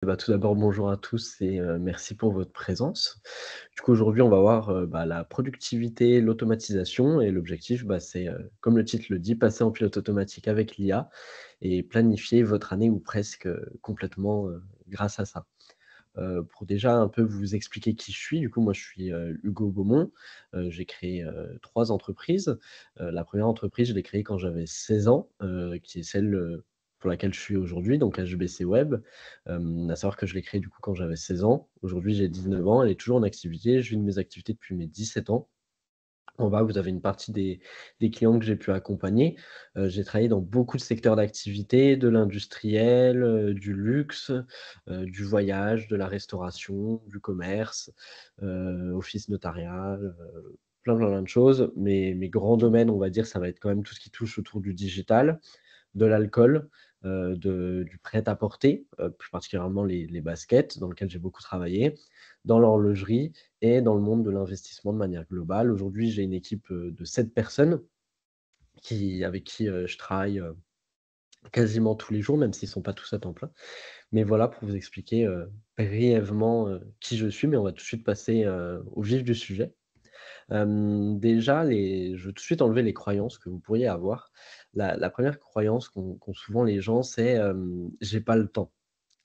Tout d'abord, bonjour à tous et merci pour votre présence. Du coup, aujourd'hui, on va voir, la productivité, l'automatisation et l'objectif, c'est, comme le titre le dit, passer en pilote automatique avec l'IA et planifier votre année ou presque, complètement, grâce à ça. Pour déjà un peu vous expliquer qui je suis, du coup, moi, je suis, Hugo Beaumont. J'ai créé, 3 entreprises. La première entreprise, je l'ai créée quand j'avais 16 ans, qui est celle, pour laquelle je suis aujourd'hui, donc HBC Web. À savoir que je l'ai créée, du coup, quand j'avais 16 ans. Aujourd'hui, j'ai 19 ans, elle est toujours en activité. Je vis de mes activités depuis mes 17 ans. En bas, vous avez une partie des clients que j'ai pu accompagner. J'ai travaillé dans beaucoup de secteurs d'activité, de l'industriel, du luxe, du voyage, de la restauration, du commerce, office notarial, plein de choses. Mais mes grands domaines, on va dire, ça va être quand même tout ce qui touche autour du digital, de l'alcool, du prêt-à-porter, plus particulièrement les baskets dans lequel j'ai beaucoup travaillé, dans l'horlogerie et dans le monde de l'investissement de manière globale. Aujourd'hui, j'ai une équipe, de 7 personnes avec qui, je travaille, quasiment tous les jours, même s'ils ne sont pas tous à temps plein. Mais voilà pour vous expliquer, brièvement, qui je suis, mais on va tout de suite passer, au vif du sujet. Déjà je veux tout de suite enlever les croyances que vous pourriez avoir. La 1re croyance qu'ont souvent les gens, c'est, «J'ai pas le temps».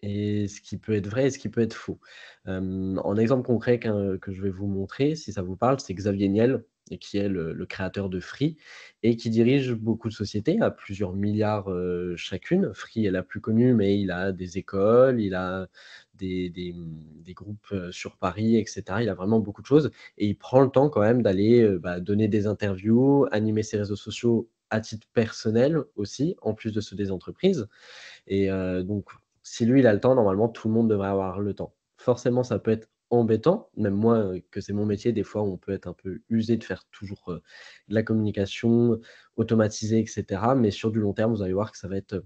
Et ce qui peut être vrai et ce qui peut être faux. En exemple concret que je vais vous montrer, si ça vous parle, c'est Xavier Niel et qui est le créateur de Free et qui dirige beaucoup de sociétés à plusieurs milliards, chacune. Free est la plus connue, mais il a des écoles, il a des groupes, sur Paris et cetera. Il a vraiment beaucoup de choses et il prend le temps quand même d'aller, donner des interviews, animer ses réseaux sociaux à titre personnel aussi, en plus de ceux des entreprises. Et donc si lui, il a le temps, normalement, tout le monde devrait avoir le temps. Forcément, ça peut être embêtant, même moi, que c'est mon métier, des fois, on peut être un peu usé de faire toujours, de la communication automatisée et cetera, mais sur du long terme, vous allez voir que ça va être,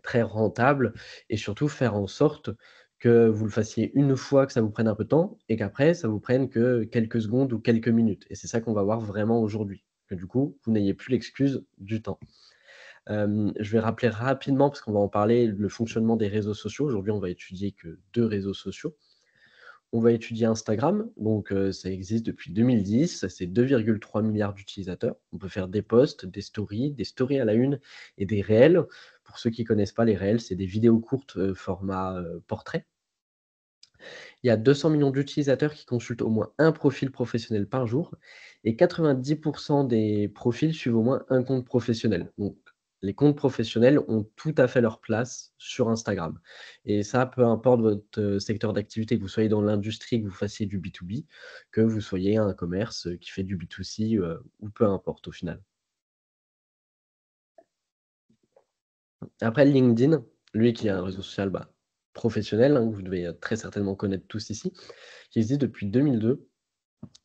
très rentable et surtout faire en sorte que vous le fassiez une fois, que ça vous prenne un peu de temps et qu'après, ça vous prenne que quelques secondes ou quelques minutes et c'est ça qu'on va voir vraiment aujourd'hui. Que du coup, vous n'ayez plus l'excuse du temps. Je vais rappeler rapidement, parce qu'on va en parler, le fonctionnement des réseaux sociaux. Aujourd'hui, on va étudier que 2 réseaux sociaux. On va étudier Instagram, donc ça existe depuis 2010, c'est 2,3 milliards d'utilisateurs. On peut faire des posts, des stories à la une et des réels. Pour ceux qui connaissent pas les réels, c'est des vidéos courtes, format, portrait. Il y a 200 millions d'utilisateurs qui consultent au moins un profil professionnel par jour et 90 des profils suivent au moins un compte professionnel. Donc les comptes professionnels ont tout à fait leur place sur Instagram et ça, peu importe votre, secteur d'activité, que vous soyez dans l'industrie, que vous fassiez du B2B, que vous soyez un commerce, qui fait du B2C, ou peu importe au final. Après LinkedIn, lui qui est un réseau social, professionnel, hein, que vous devez, très certainement connaître tous ici, qui existe depuis 2002,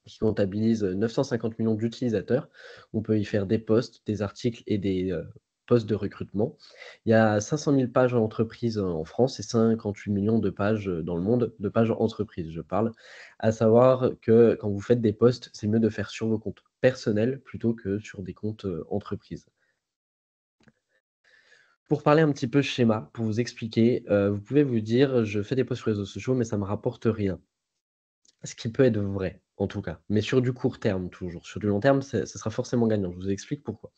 qui comptabilise 950 millions d'utilisateurs. On peut y faire des posts, des articles et des, posts de recrutement. Il y a 500 000 pages entreprises en France et 58 millions de pages, dans le monde, de pages entreprises, je parle. À savoir que quand vous faites des posts, c'est mieux de faire sur vos comptes personnels plutôt que sur des comptes, entreprises. Pour parler un petit peu schéma, pour vous expliquer, vous pouvez vous dire: «Je fais des posts sur les réseaux sociaux, mais ça me rapporte rien». Ce qui peut être vrai, en tout cas, mais sur du court terme toujours. Sur du long terme, ça sera forcément gagnant. Je vous explique pourquoi.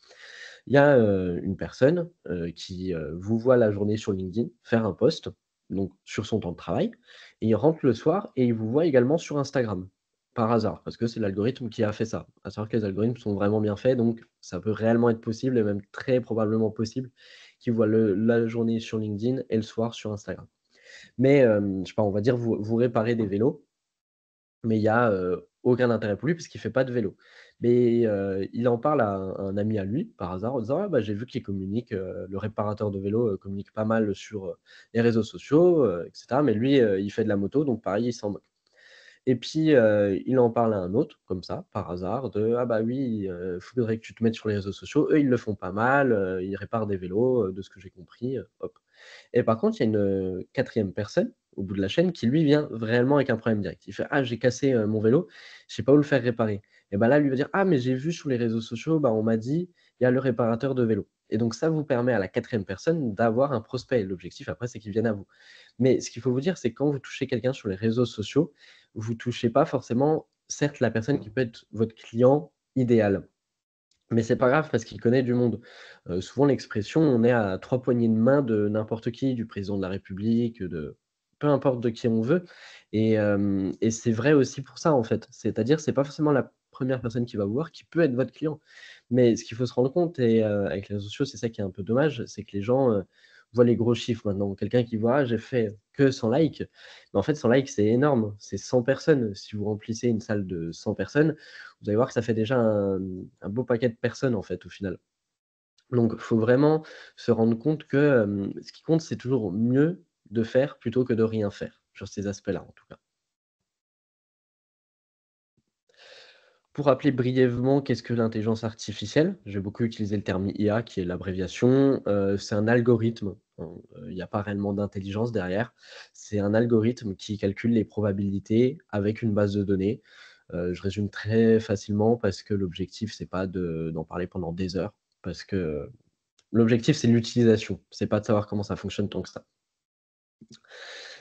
Il y a, une personne, qui, vous voit la journée sur LinkedIn faire un post, donc sur son temps de travail et il rentre le soir et il vous voit également sur Instagram, par hasard, parce que c'est l'algorithme qui a fait ça. À savoir que les algorithmes sont vraiment bien faits, donc ça peut réellement être possible et même très probablement possible qu'il voit la journée sur LinkedIn et le soir sur Instagram. Mais, je sais pas, on va dire vous réparez des vélos mais il y a, aucun intérêt pour lui parce qu'il fait pas de vélo. Mais, il en parle à un ami à lui, par hasard, en disant: «Ah j'ai vu qu'il communique, le réparateur de vélo, communique pas mal sur, les réseaux sociaux, et cetera, mais lui, il fait de la moto, donc pareil, il s'en moque». Et puis, il en parle à un autre, comme ça, par hasard, de: «Ah oui, faudrait que tu te mettes sur les réseaux sociaux, eux, ils le font pas mal, ils réparent des vélos, de ce que j'ai compris», hop. Et par contre, il y a une, 4e personne, au bout de la chaîne, qui lui vient réellement avec un problème direct. Il fait: «Ah, j'ai cassé, mon vélo, je sais pas où le faire réparer». Et là, lui va dire: «Ah, mais j'ai vu sur les réseaux sociaux, on m'a dit, il y a le réparateur de vélo». et donc ça vous permet à la quatrième personne d'avoir un prospect. L'objectif après, c'est qu'il vienne à vous. Mais ce qu'il faut vous dire, c'est que quand vous touchez quelqu'un sur les réseaux sociaux, vous touchez pas forcément, certes, la personne qui peut être votre client idéal. Mais c'est pas grave parce qu'il connaît du monde. Souvent l'expression: «On est à 3 poignées de main de n'importe qui», du président de la République, de peu importe de qui on veut, et c'est vrai aussi pour ça, en fait. C'est-à-dire, c'est pas forcément la première personne qui va vous voir qui peut être votre client. Mais ce qu'il faut se rendre compte, avec les réseaux sociaux, c'est ça qui est un peu dommage, c'est que les gens, voient les gros chiffres maintenant. Quelqu'un qui voit: «Ah, j'ai fait que 100 likes», mais en fait 100 likes, c'est énorme, c'est 100 personnes. Si vous remplissez une salle de 100 personnes, vous allez voir que ça fait déjà un beau paquet de personnes, en fait, au final. Donc il faut vraiment se rendre compte que, ce qui compte, c'est toujours mieux de faire plutôt que de rien faire, sur ces aspects-là, en tout cas. Pour rappeler brièvement qu'est-ce que l'intelligence artificielle, j'ai beaucoup utilisé le terme IA qui est l'abréviation, c'est un algorithme, il y a pas réellement d'intelligence derrière. C'est un algorithme qui calcule les probabilités avec une base de données. Je résume très facilement parce que l'objectif c'est pas d'en parler pendant des heures, parce que l'objectif c'est l'utilisation, c'est pas de savoir comment ça fonctionne tant que ça.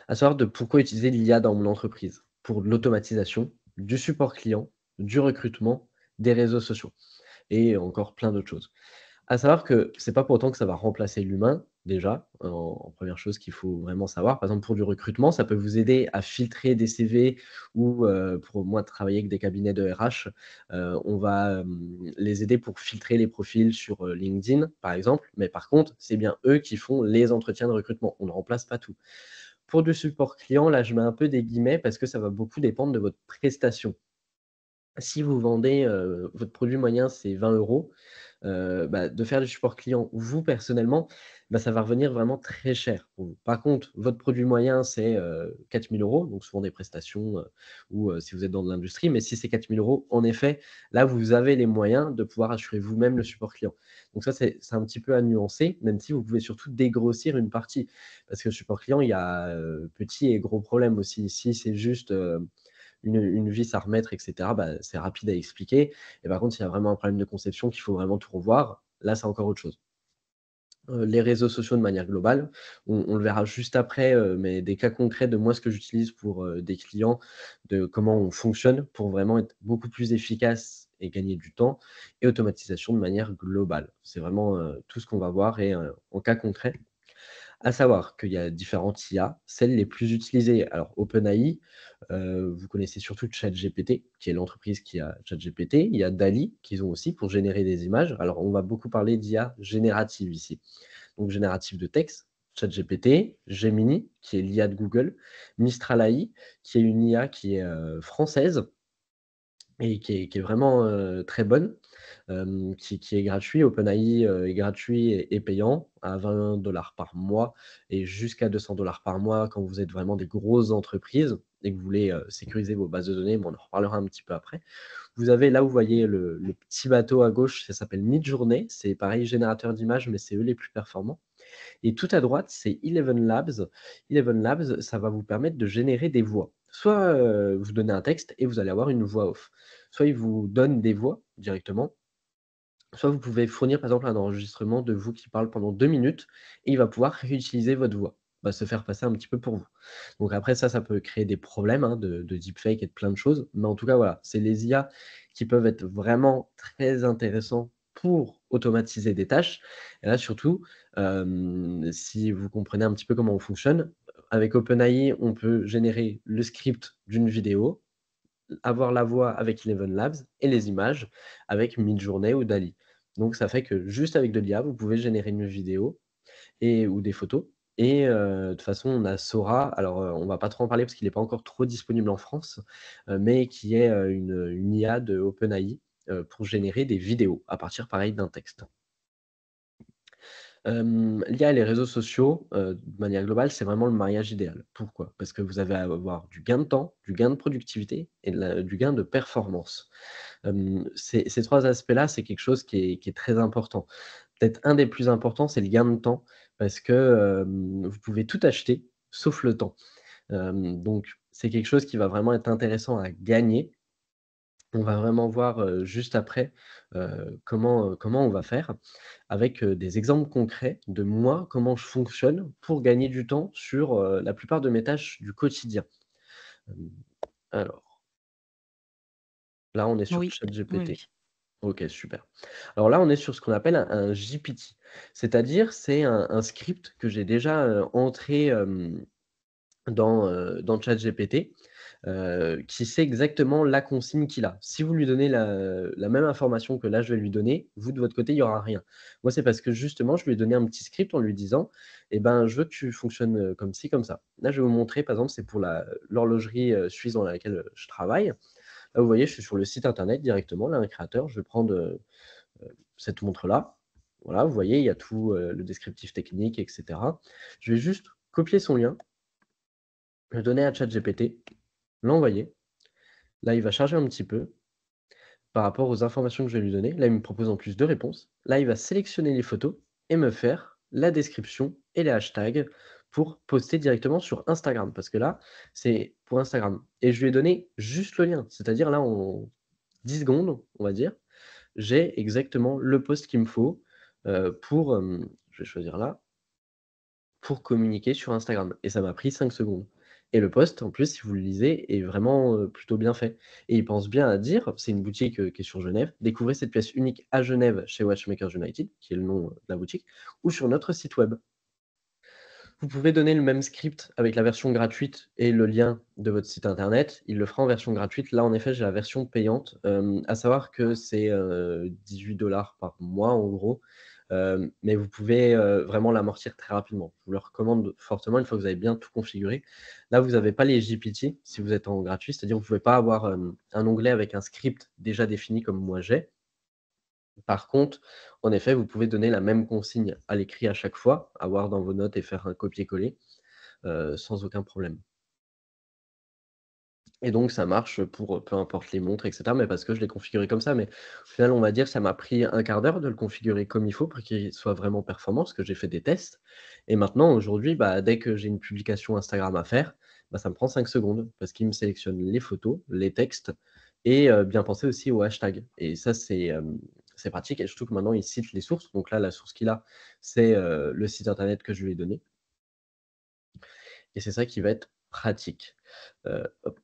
À savoir de pourquoi utiliser l'IA dans mon entreprise? Pour de l'automatisation, du support client, du recrutement, des réseaux sociaux et encore plein d'autres choses. À savoir que c'est pas pour autant que ça va remplacer l'humain, déjà, en 1re chose qu'il faut vraiment savoir. Par exemple, pour du recrutement, ça peut vous aider à filtrer des CV ou, pour moi travailler avec des cabinets de RH, on va, les aider pour filtrer les profils sur, LinkedIn, par exemple. Mais par contre, c'est bien eux qui font les entretiens de recrutement. On ne remplace pas tout. Pour du support client, là, je mets un peu des guillemets parce que ça va beaucoup dépendre de votre prestation. Si vous vendez, votre produit moyen, c'est 20 €, bah, de faire du support client, vous personnellement, bah, ça va revenir vraiment très cher pour vous. Par contre, votre produit moyen, c'est, 4 000 €, donc souvent des prestations, ou, si vous êtes dans de l'industrie, mais si c'est 4 000 €, en effet, là, vous avez les moyens de pouvoir assurer vous-même le support client. Donc ça, c'est un petit peu à nuancer, même si vous pouvez surtout dégrossir une partie. Parce que le support client, il y a, petit et gros problèmes aussi. Si c'est juste, une vis à remettre et cetera, bah, c'est rapide à expliquer. Et par contre, s'il y a vraiment un problème de conception qu'il faut vraiment tout revoir, là, c'est encore autre chose. Les réseaux sociaux de manière globale, on le verra juste après, mais des cas concrets de moi, ce que j'utilise pour, des clients, de comment on fonctionne pour vraiment être beaucoup plus efficace et gagner du temps et automatisation de manière globale. C'est vraiment, tout ce qu'on va voir et en cas concret. À savoir qu'il y a différentes IA, celles les plus utilisées, alors OpenAI, vous connaissez surtout ChatGPT, qui est l'entreprise qui a ChatGPT. Il y a DALL-E qu'ils ont aussi pour générer des images. Alors on va beaucoup parler d'IA générative ici. Donc générative de texte, ChatGPT, Gemini, qui est l'IA de Google, Mistral AI, qui est une IA qui est, française et qui est vraiment, très bonne, qui est gratuit. OpenAI, est gratuit et payant à 20 $ par mois et jusqu'à 200 $ par mois quand vous êtes vraiment des grosses entreprises et que vous voulez, sécuriser vos bases de données, mais on en reparlera un petit peu après. Vous avez là, vous voyez le petit bateau à gauche, ça s'appelle Midjourney. C'est pareil, générateur d'images, mais c'est eux les plus performants et tout à droite, c'est Eleven Labs. Eleven Labs, ça va vous permettre de générer des voix. Soit, vous donnez un texte et vous allez avoir une voix off. Soit il vous donne des voix directement, soit vous pouvez fournir par exemple un enregistrement de vous qui parle pendant 2 minutes et il va pouvoir réutiliser votre voix. Va se faire passer un petit peu pour vous. Donc après ça peut créer des problèmes, hein, de deepfake et de plein de choses. Mais en tout cas, voilà, c'est les IA qui peuvent être vraiment très intéressants pour automatiser des tâches. Et là surtout, si vous comprenez un petit peu comment on fonctionne, avec OpenAI, on peut générer le script d'une vidéo, avoir la voix avec Eleven Labs et les images avec Midjourney ou DALL-E. Donc ça fait que juste avec de l'IA, vous pouvez générer une vidéo et ou des photos et de toute façon, on a Sora, alors, on va pas trop en parler parce qu'il est pas encore trop disponible en France, mais qui est, une IA de OpenAI, pour générer des vidéos à partir pareil d'un texte. L'IA et les réseaux sociaux, de manière globale, c'est vraiment le mariage idéal. Pourquoi? Parce que vous allez avoir du gain de temps, du gain de productivité et du gain de performance. Ces 3 aspects-là, c'est quelque chose qui est très important. Peut-être un des plus importants, c'est le gain de temps parce que, vous pouvez tout acheter sauf le temps. Donc c'est quelque chose qui va vraiment être intéressant à gagner On va vraiment voir, juste après, comment on va faire avec, des exemples concrets de moi, comment je fonctionne pour gagner du temps sur, la plupart de mes tâches du quotidien. Hem, alors, là, on est sur Oui, oui, ChatGPT. oui. OK, super. Alors là, on est sur ce qu'on appelle un GPT. C'est-à-dire, c'est un script que j'ai déjà, entré, dans ChatGPT, qui sait exactement la consigne qu'il a. Si vous lui donnez la même information que là je vais lui donner, vous de votre côté, il y aura rien. Moi, c'est parce que justement, je lui ai donné un petit script en lui disant: «Eh ben, je veux que tu fonctionnes, comme ci, comme ça». Là, je vais vous montrer, par exemple, c'est pour l'horlogerie, suisse dans laquelle, je travaille. Là, vous voyez, je suis sur le site internet directement, là, un créateur. Je vais prendre, cette montre-là. Voilà, vous voyez, il y a tout, le descriptif technique et cetera. Je vais juste copier son lien, le donner à ChatGPT, l'envoyer. Là, il va charger un petit peu par rapport aux informations que je vais lui donner. Là, il me propose en plus 2 réponses. Là, il va sélectionner les photos et me faire la description et les hashtags pour poster directement sur Instagram. Parce que là, c'est pour Instagram et je lui ai donné juste le lien. C'est-à-dire là, en 10 secondes, on va dire, j'ai exactement le post qu'il me faut, pour, je vais choisir là, pour communiquer sur Instagram et ça m'a pris 5 secondes et le post en plus, si vous le lisez, est vraiment, plutôt bien fait et il pense bien à dire c'est une boutique, qui est sur Genève: «Découvrez cette pièce unique à Genève chez Watchmakers United», qui est le nom, de la boutique, ou sur notre site web. Vous pouvez donner le même script avec la version gratuite et le lien de votre site internet. Il le fera en version gratuite. Là, en effet, j'ai la version payante, à savoir que c'est, 18 par mois, en gros, mais vous pouvez, vraiment l'amortir très rapidement. Je vous le recommande fortement une fois que vous avez bien tout configuré. Là, vous avez pas les GPT si vous êtes en gratuit, c'est-à-dire vous pouvez pas avoir, un onglet avec un script déjà défini comme moi j'ai. Par contre, en effet, vous pouvez donner la même consigne à l'écrit à chaque fois, avoir dans vos notes et faire un copier-coller, sans aucun problème. Et donc ça marche pour, peu importe les montres et cetera, mais parce que je l'ai configuré comme ça. Mais au final, on va dire, ça m'a pris un quart d'heure de le configurer comme il faut pour qu'il soit vraiment performant, parce que j'ai fait des tests. Et maintenant, aujourd'hui, bah, dès que j'ai une publication Instagram à faire, bah, ça me prend 5 secondes parce qu'il me sélectionne les photos, les textes et bien penser aussi aux hashtags. Et ça, c'est pratique et surtout que maintenant, il cite les sources. Donc là, la source qu'il a, c'est, le site internet que je lui ai donné et c'est ça qui va être pratique. Hop.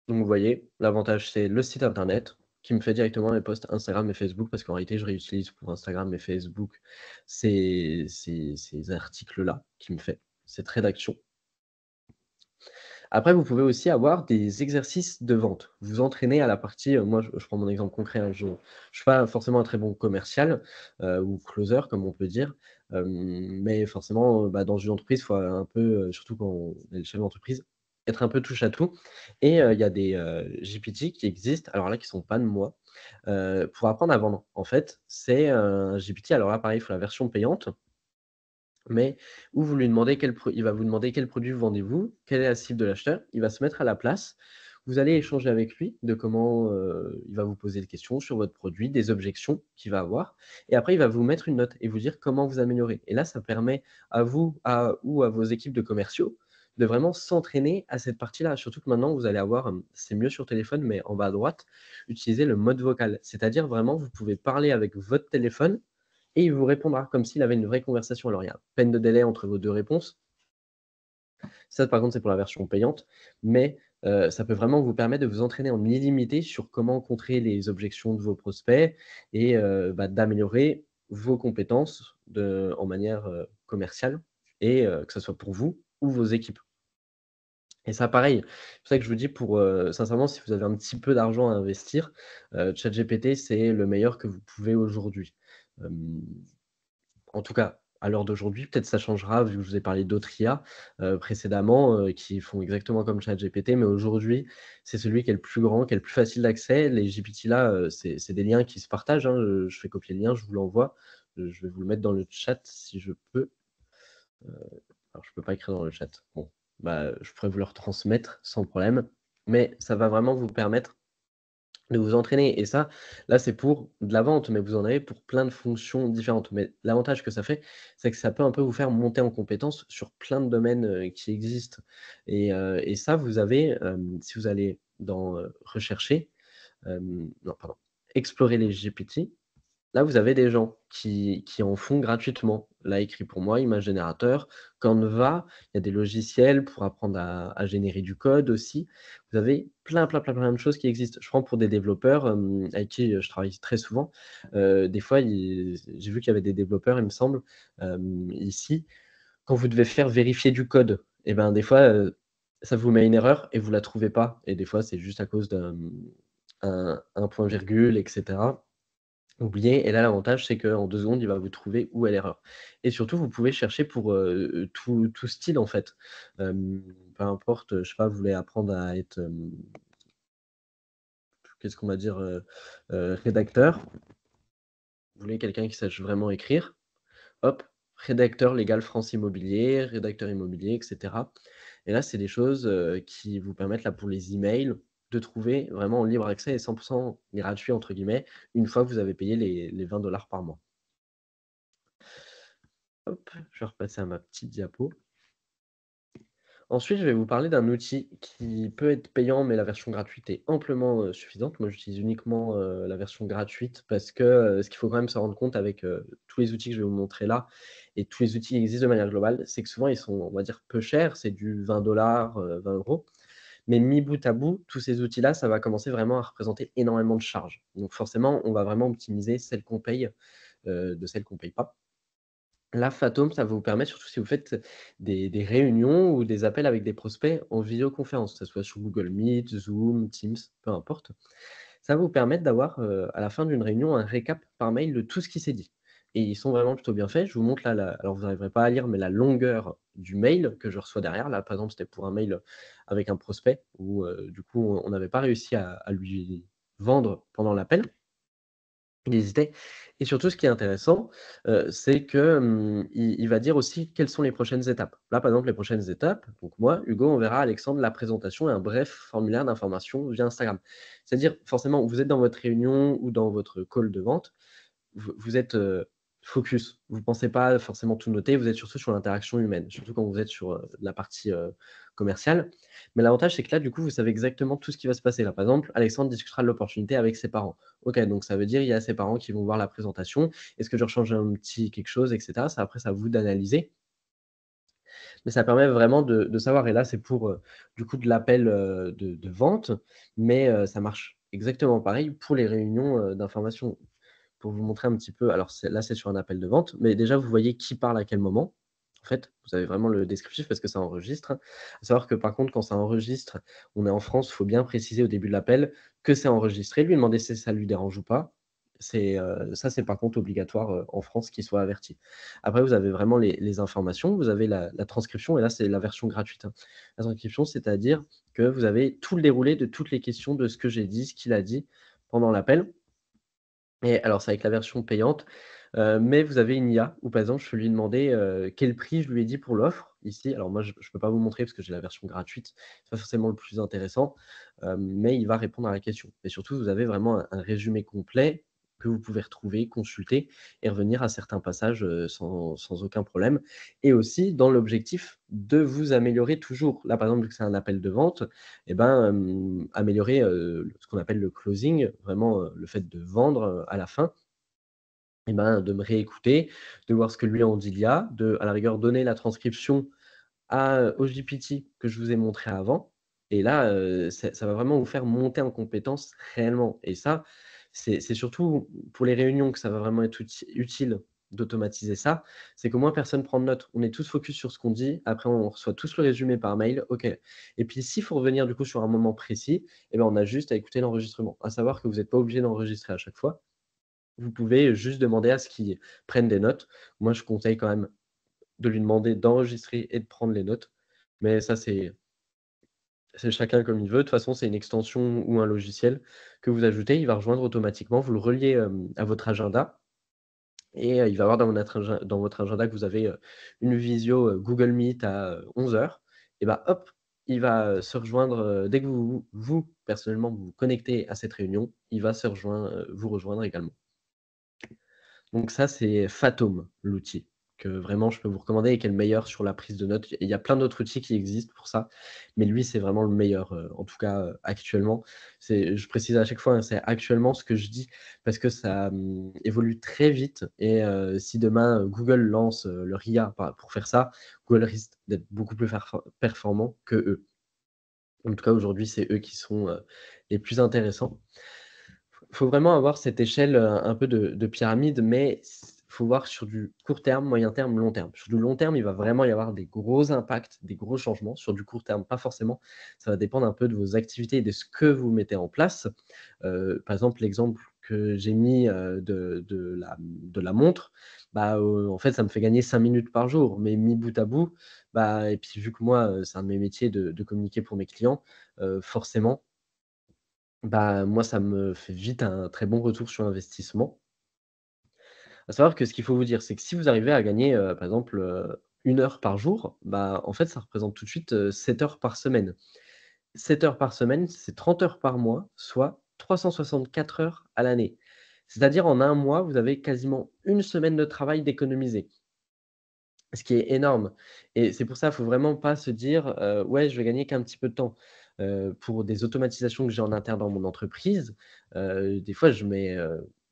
Donc vous voyez, l'avantage, c'est le site internet qui me fait directement mes posts Instagram et Facebook parce qu'en réalité, je réutilise pour Instagram et Facebook ces articles-là qu'il me fait, cette rédaction. Après, vous pouvez aussi avoir des exercices de vente. Vous entraînez à la partie, moi, je prends mon exemple concret, hein, je suis pas forcément un très bon commercial, ou closer comme on peut dire, mais forcément, bah, dans une entreprise, il faut un peu, surtout quand on est le chef d'entreprise, être un peu touche à tout et il y a des, GPT qui existent, alors là, qui sont pas de moi, pour apprendre à vendre. En fait, c'est un GPT, alors là, pareil, il faut la version payante mais où vous lui demandez il va vous demander quel produit vendez-vous, quelle est la cible de l'acheteur, il va se mettre à la place. Vous allez échanger avec lui de comment, il va vous poser des questions sur votre produit, des objections qu'il va avoir et après il va vous mettre une note et vous dire comment vous améliorer et là, ça permet à vous, ou à vos équipes de commerciaux de vraiment s'entraîner à cette partie-là. Surtout que maintenant vous allez avoir, c'est mieux sur téléphone, mais en bas à droite, utiliser le mode vocal. C'est-à-dire vraiment, vous pouvez parler avec votre téléphone et il vous répondra comme s'il avait une vraie conversation. Alors, il y a peine de délai entre vos 2 réponses. Ça, par contre, c'est pour la version payante, mais ça peut vraiment vous permettre de vous entraîner en illimité sur comment contrer les objections de vos prospects et bah, d'améliorer vos compétences en manière, commerciale et que ça soit pour vous ou vos équipes. Et ça, pareil, c'est pour ça que je vous dis sincèrement, si vous avez un petit peu d'argent à investir, ChatGPT, c'est le meilleur que vous pouvez aujourd'hui. Hem En tout cas, à l'heure d'aujourd'hui, peut-être ça changera vu que je vous ai parlé d'autres IA, précédemment, qui font exactement comme ChatGPT, mais aujourd'hui, c'est celui qui est le plus grand, qui est le plus facile d'accès. Les GPT là, c'est des liens qui se partagent, hein, je fais copier le lien, je vous l'envoie. Je vais vous le mettre dans le chat si je peux. Alors je peux pas écrire dans le chat. Bon, bah, je pourrais vous le retransmettre sans problème, mais ça va vraiment vous permettre de vous entraîner et ça, là, c'est pour de la vente, mais vous en avez pour plein de fonctions différentes. Mais l'avantage que ça fait, c'est que ça peut un peu vous faire monter en compétence sur plein de domaines, qui existent et ça, vous avez, si vous allez dans, rechercher, Non, pardon, Explorer les GPT. Là, vous avez des gens qui en font gratuitement. Là, écrit pour moi, Image Générateur, Canva, il y a des logiciels pour apprendre à générer du code aussi. Vous avez plein, plein, plein, plein de choses qui existent. Je prends pour des développeurs, avec qui, je travaille très souvent. Des fois, j'ai vu qu'il y avait des développeurs, il me semble, ici, quand vous devez faire vérifier du code et ben, des fois, ça vous met une erreur et vous la trouvez pas et des fois, c'est juste à cause un point virgule et cetera. Oublié et là, l'avantage, c'est qu'en 2 secondes, il va vous trouver où est l'erreur et surtout, vous pouvez chercher pour, tout style, en fait. Hem, Peu importe, je sais pas, vous voulez apprendre à être, qu'est-ce qu'on va dire? Rédacteur. Vous voulez quelqu'un qui sache vraiment écrire, hop, rédacteur légal France Immobilier, rédacteur immobilier et cetera et là, c'est des choses, qui vous permettent, là, pour les emails, de trouver vraiment en libre accès et 100 «gratuit» entre guillemets, une fois que vous avez payé les 20 par mois. Hop, je vais repasser à ma petite diapo. Ensuite, je vais vous parler d'un outil qui peut être payant, mais la version gratuite est amplement, suffisante. Moi, j'utilise uniquement, la version gratuite parce que, ce qu'il faut quand même se rendre compte avec, tous les outils que je vais vous montrer là et tous les outils qui existent de manière globale, c'est que souvent ils sont, on va dire, peu chers, c'est du 20 20 €. Mais mis bout à bout, tous ces outils-là, ça va commencer vraiment à représenter énormément de charges. Donc forcément, on va vraiment optimiser celles qu'on paye, de celles qu'on paye pas. Là, Fatome, ça va vous permettre, surtout si vous faites des réunions ou des appels avec des prospects en vidéoconférence, que ça soit sur Google Meet, Zoom, Teams, peu importe. Ça va vous permettre d'avoir, à la fin d'une réunion, un récap par mail de tout ce qui s'est dit et ils sont vraiment plutôt bien faits. Je vous montre là, la alors vous n'arriverez pas à lire, mais la longueur du mail que je reçois derrière. Là, par exemple, c'était pour un mail, avec un prospect où, du coup, on n'avait pas réussi à lui vendre pendant l'appel. Il hésitait et surtout ce qui est intéressant, c'est que, il va dire aussi quelles sont les prochaines étapes. Là, par exemple, les prochaines étapes, donc moi, Hugo, enverra à Alexandre la présentation et un bref formulaire d'information via Instagram. C'est-à-dire, forcément, vous êtes dans votre réunion ou dans votre call de vente, vous êtes, focus. Vous pensez pas forcément tout noter, vous êtes surtout sur l'interaction humaine, surtout quand vous êtes sur, la partie, commerciale. Mais l'avantage, c'est que là, du coup, vous savez exactement tout ce qui va se passer. Là, par exemple, Alexandre discutera de l'opportunité avec ses parents. OK, donc ça veut dire il y a ses parents qui vont voir la présentation. Est-ce que je rechange un petit quelque chose et cetera? Ça, après, c'est à vous d'analyser. Mais ça permet vraiment de savoir et là, c'est pour, du coup, de l'appel, de vente, mais ça marche exactement pareil pour les réunions, d'information. Pour vous montrer un petit peu, alors c'est sur un appel de vente, mais déjà vous voyez qui parle à quel moment. En fait, vous avez vraiment le descriptif parce que ça enregistre. À savoir que par contre, quand ça enregistre, on est en France, il faut bien préciser au début de l'appel que c'est enregistré, lui demander si ça lui dérange ou pas. Ça, c'est par contre obligatoire, en France qu'il soit averti. Après, vous avez vraiment les informations, vous avez la transcription et là, c'est la version gratuite, hein. La transcription, c'est-à-dire que vous avez tout le déroulé de toutes les questions de ce que j'ai dit, ce qu'il a dit pendant l'appel. Et alors, c'est avec la version payante, mais vous avez une IA où, par exemple, je peux lui demander, quel prix je lui ai dit pour l'offre, ici. Alors moi, je peux pas vous montrer parce que j'ai la version gratuite, c'est pas forcément le plus intéressant, mais il va répondre à la question et surtout, vous avez vraiment un résumé complet que vous pouvez retrouver, consulter et revenir à certains passages, sans aucun problème et aussi dans l'objectif de vous améliorer toujours. Là, par exemple, vu que c'est un appel de vente et ben, améliorer, ce qu'on appelle le closing, vraiment, le fait de vendre, à la fin et ben, de me réécouter, de voir ce que lui en dit l'IA, de à la rigueur donner la transcription au GPT que je vous ai montré avant et là, ça va vraiment vous faire monter en compétence réellement et ça, c'est surtout pour les réunions que ça va vraiment être utile d'automatiser ça. C'est qu'au moins personne prend de notes. On est tous focus sur ce qu'on dit, après on reçoit tous le résumé par mail, OK et puis s'il faut revenir du coup sur un moment précis et ben, on a juste à écouter l'enregistrement. À savoir que vous êtes pas obligé d'enregistrer à chaque fois. Vous pouvez juste demander à ce qu'il prenne des notes. Moi, je conseille quand même de lui demander d'enregistrer et de prendre les notes. Mais ça, c'est chacun comme il veut. De toute façon, c'est une extension ou un logiciel que vous ajoutez, il va rejoindre automatiquement. Vous le reliez, à votre agenda et il va voir dans votre agenda que vous avez, une visio, Google Meet à, 11 heures. Et bah, hop, il va, se rejoindre, dès que vous, personnellement, vous vous connectez à cette réunion, il va vous rejoindre également. Donc ça, c'est Fatome, l'outil. que vraiment je peux vous recommander et qui est le meilleur sur la prise de notes. Il y a plein d'autres outils qui existent pour ça, mais lui, c'est vraiment le meilleur, en tout cas, actuellement. Je précise à chaque fois, hein, c'est actuellement ce que je dis parce que ça, évolue très vite et si demain, Google lance, leur IA pour faire ça, Google risque d'être beaucoup plus performant qu'eux. En tout cas, aujourd'hui, c'est eux qui sont, les plus intéressants. Faut vraiment avoir cette échelle, un peu de pyramide, mais faut voir sur du court terme, moyen terme, long terme. Sur du long terme, il va vraiment y avoir des gros impacts, des gros changements. Sur du court terme, pas forcément. Ça va dépendre un peu de vos activités et de ce que vous mettez en place. Par exemple, l'exemple que j'ai mis, de la montre, bah, en fait, ça me fait gagner 5 minutes par jour, mais mis bout à bout, bah et puis vu que moi, c'est un de mes métiers de communiquer pour mes clients, forcément, bah, moi, ça me fait vite un très bon retour sur investissement. À savoir que ce qu'il faut vous dire, c'est que si vous arrivez à gagner, par exemple, 1 heure par jour, bah, en fait, ça représente tout de suite, 7 heures par semaine. 7 heures par semaine, c'est 30 heures par mois, soit 364 heures à l'année. C'est-à-dire en un mois, vous avez quasiment une semaine de travail d'économiser. Ce qui est énorme et c'est pour ça, il faut vraiment pas se dire, «Ouais, je vais gagner qu'un petit peu de temps». Pour des automatisations que j'ai en interne dans mon entreprise, des fois je mets,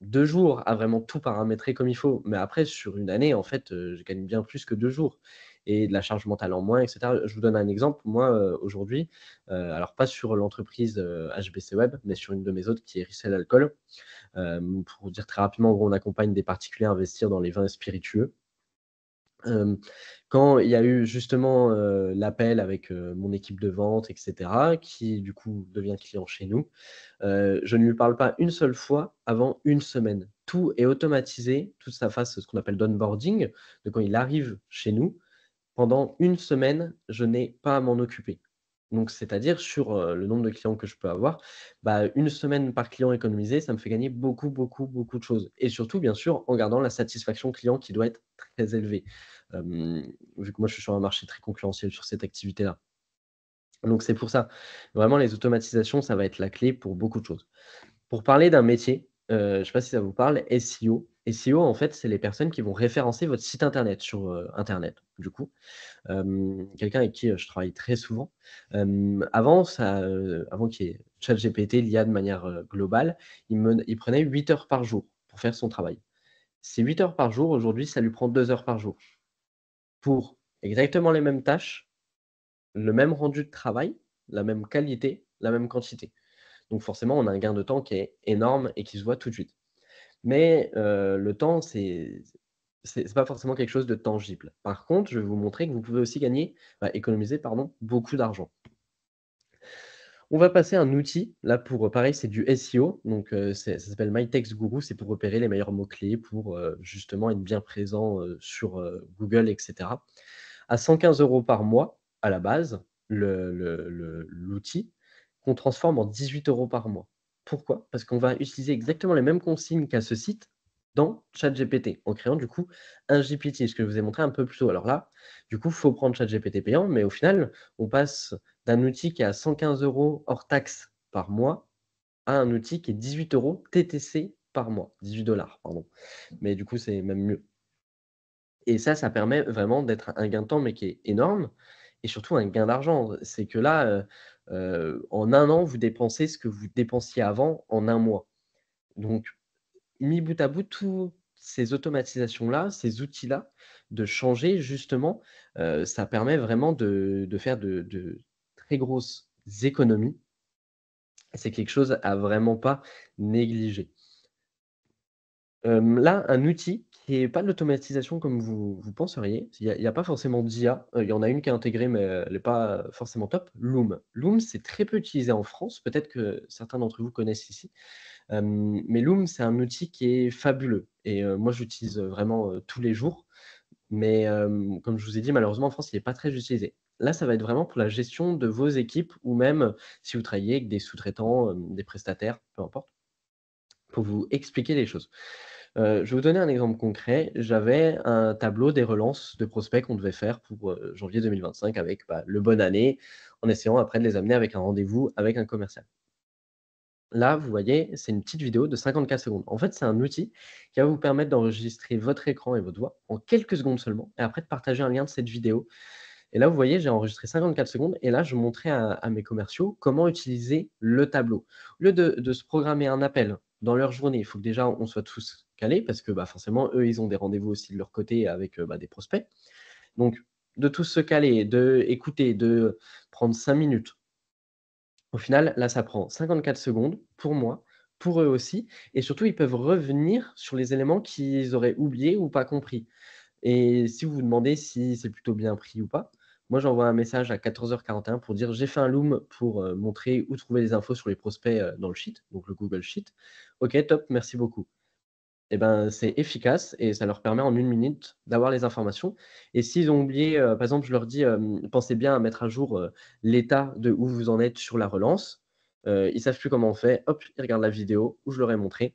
2 jours à vraiment tout paramétrer comme il faut. Mais après sur une année, en fait, je gagne bien plus que 2 jours et de la charge mentale en moins et cetera. Je vous donne un exemple, moi, aujourd'hui, alors pas sur l'entreprise, HBC Web, mais sur une de mes autres qui est Rissel Alcool. Pour dire très rapidement, en gros, on accompagne des particuliers à investir dans les vins et spiritueux. Hem, Quand il y a eu justement, l'appel avec, mon équipe de vente et cetera, qui du coup devient client chez nous, je ne lui parle pas une seule fois avant une semaine. Tout est automatisé, toute sa phase, ce qu'on appelle d'onboarding, de quand il arrive chez nous, pendant une semaine, je n'ai pas à m'en occuper. Donc c'est-à-dire sur, le nombre de clients que je peux avoir, bah, une semaine par client économisé, ça me fait gagner beaucoup, beaucoup, beaucoup de choses et surtout, bien sûr, en gardant la satisfaction client qui doit être très élevée. Vu que moi, je suis sur un marché très concurrentiel sur cette activité-là. Donc c'est pour ça. Vraiment, les automatisations, ça va être la clé pour beaucoup de choses. Pour parler d'un métier, je ne sais pas si ça vous parle, SEO. SEO, en fait, c'est les personnes qui vont référencer votre site internet sur, internet, du coup. Quelqu'un avec qui, je travaille très souvent. Avant ça, avant qu'il y ait ChatGPT, l'IA de manière, globale, il prenait 8 heures par jour pour faire son travail. Ces 8 heures par jour, aujourd'hui, ça lui prend 2 heures par jour pour exactement les mêmes tâches, le même rendu de travail, la même qualité, la même quantité. Donc forcément, on a un gain de temps qui est énorme et qui se voit tout de suite. Mais le temps, c'est pas forcément quelque chose de tangible. Par contre, je vais vous montrer que vous pouvez aussi économiser pardon, beaucoup d'argent. On va passer à un outil, là pour, pareil, c'est du SEO, donc ça s'appelle MyTextGuru, c'est pour repérer les meilleurs mots-clés pour, justement être bien présent, sur, Google et cetera. À 115 € par mois, à la base, l'outil, qu'on transforme en 18 € par mois. Pourquoi? Parce qu'on va utiliser exactement les mêmes consignes qu'à ce site dans ChatGPT, en créant du coup un GPT, ce que je vous ai montré un peu plus tôt. Alors là, du coup, il faut prendre ChatGPT payant, mais au final, on passe d'un outil qui est à 115 € hors taxes par mois à un outil qui est 18 € TTC par mois, 18 $ pardon. Mais du coup, c'est même mieux. Et ça permet vraiment d'être un gain de temps, mais qui est énorme et surtout un gain d'argent. C'est que là, en un an, vous dépensez ce que vous dépensiez avant en un mois. Donc mis bout à bout, tous ces automatisations-là, ces outils-là, de changer justement, ça permet vraiment de faire de très grosses économies. C'est quelque chose à vraiment pas négliger. Là, un outil qui est pas de l'automatisation comme vous penseriez, il y a pas forcément d'IA, il y en a une qui est intégrée, mais elle est pas forcément top, Loom. Loom, c'est très peu utilisé en France, peut-être que certains d'entre vous connaissent ici. Mais Loom, c'est un outil qui est fabuleux et moi je l'utilise, vraiment, tous les jours. Mais comme je vous ai dit, malheureusement en France, il est pas très utilisé. Là, ça va être vraiment pour la gestion de vos équipes ou même si vous travaillez avec des sous-traitants, des prestataires, peu importe, pour vous expliquer les choses. Je vais vous donner un exemple concret. J'avais un tableau des relances de prospects qu'on devait faire pour, janvier 2025 avec, le bonne année, en essayant après de les amener avec un rendez-vous avec un commercial. Là, vous voyez, c'est une petite vidéo de 54 secondes. En fait, c'est un outil qui va vous permettre d'enregistrer votre écran et votre voix en quelques secondes seulement et après de partager un lien de cette vidéo. Et là, vous voyez, j'ai enregistré 54 secondes et là, je montrais à mes commerciaux comment utiliser le tableau. Au lieu de se programmer un appel dans leur journée, il faut que déjà on soit tous calés parce que, bah, forcément, eux, ils ont des rendez-vous aussi de leur côté avec, bah, des prospects. Donc de tous se caler, d'écouter, de prendre 5 minutes. Au final, là, ça prend 54 secondes pour moi, pour eux aussi et surtout, ils peuvent revenir sur les éléments qu'ils auraient oubliés ou pas compris. Et si vous vous demandez si c'est plutôt bien pris ou pas, moi j'envoie un message à 14h41 pour dire: «J'ai fait un loom pour, montrer où trouver les infos sur les prospects, dans le sheet», donc le Google Sheet. «OK, top, merci beaucoup». Et ben, c'est efficace et ça leur permet en 1 minute d'avoir les informations et s'ils ont oublié, par exemple, je leur dis, «Pensez bien à mettre à jour, l'état de où vous en êtes sur la relance». Ils savent plus comment on fait, hop, ils regardent la vidéo où je leur ai montré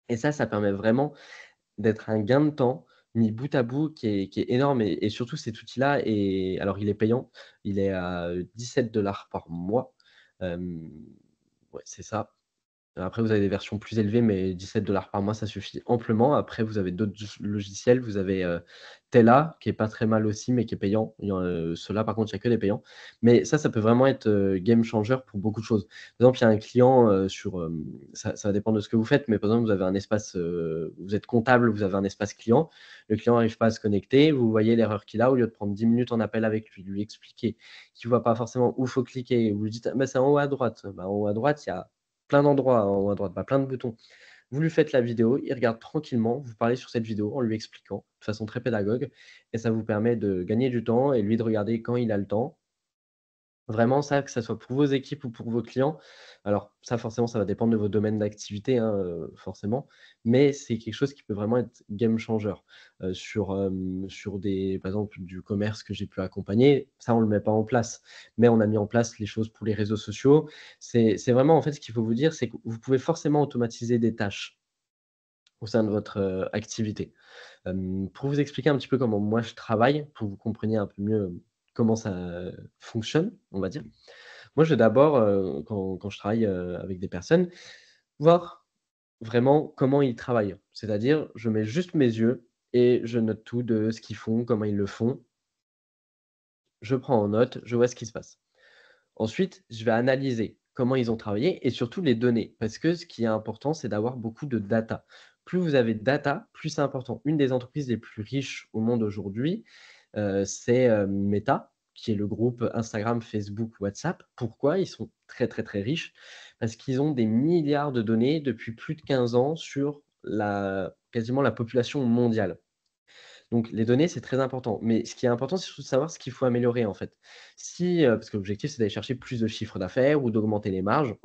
et ça permet vraiment d'être un gain de temps mis bout à bout qui est énorme et surtout cet outil-là est alors il est payant, il est à 17 $ par mois. Hem, ouais, c'est ça. Après, vous avez des versions plus élevées, mais 17 $ par mois, ça suffit amplement. Après, vous avez d'autres logiciels. Vous avez, Tela, qui est pas très mal aussi, mais qui est payant. Ceux-là, par contre, il y a que des payants. Mais ça peut vraiment être, game changer pour beaucoup de choses. Par exemple, il y a un client, ça va dépendre de ce que vous faites, mais par exemple, vous avez un espace, vous êtes comptable, vous avez un espace client. Le client n'arrive pas à se connecter, vous voyez l'erreur qu'il a, au lieu de prendre 10 minutes en appel avec lui, de lui expliquer qu'il voit pas forcément où faut cliquer, vous lui dites: «Ah bah, c'est en haut à droite». Bah, en haut à droite, il y a plein d'endroits en haut à droite, bah, plein de boutons. Vous lui faites la vidéo, il regarde tranquillement, vous parlez sur cette vidéo en lui expliquant de façon très pédagogue et ça vous permet de gagner du temps et lui de regarder quand il a le temps. Vraiment ça, que ça soit pour vos équipes ou pour vos clients. Alors ça forcément, ça va dépendre de vos domaines d'activité, hein, forcément, mais c'est quelque chose qui peut vraiment être game changer. Sur des par exemple, du commerce que j'ai pu accompagner, ça on le met pas en place, mais on a mis en place les choses pour les réseaux sociaux. C'est vraiment en fait, ce qu'il faut vous dire, c'est que vous pouvez forcément automatiser des tâches au sein de votre, activité. Pour vous expliquer un petit peu comment moi je travaille, pour que vous compreniez un peu mieux, comment ça, fonctionne, on va dire. Moi, je vais d'abord, quand je travaille, avec des personnes, voir vraiment comment ils travaillent. C'est-à-dire, je mets juste mes yeux et je note tout de ce qu'ils font, comment ils le font. Je prends en note, je vois ce qui se passe. Ensuite, je vais analyser comment ils ont travaillé et surtout les données. Parce que ce qui est important, c'est d'avoir beaucoup de data. Plus vous avez de data, plus c'est important. Une des entreprises les plus riches au monde aujourd'hui, c'est, Meta, qui est le groupe Instagram, Facebook, WhatsApp. Pourquoi? Ils sont très, très, très riches parce qu'ils ont des milliards de données depuis plus de 15 ans sur la quasiment la population mondiale. Donc les données, c'est très important. Mais ce qui est important, c'est surtout de savoir ce qu'il faut améliorer, en fait. Si, parce que l'objectif, c'est d'aller chercher plus de chiffre d'affaires ou d'augmenter les marges,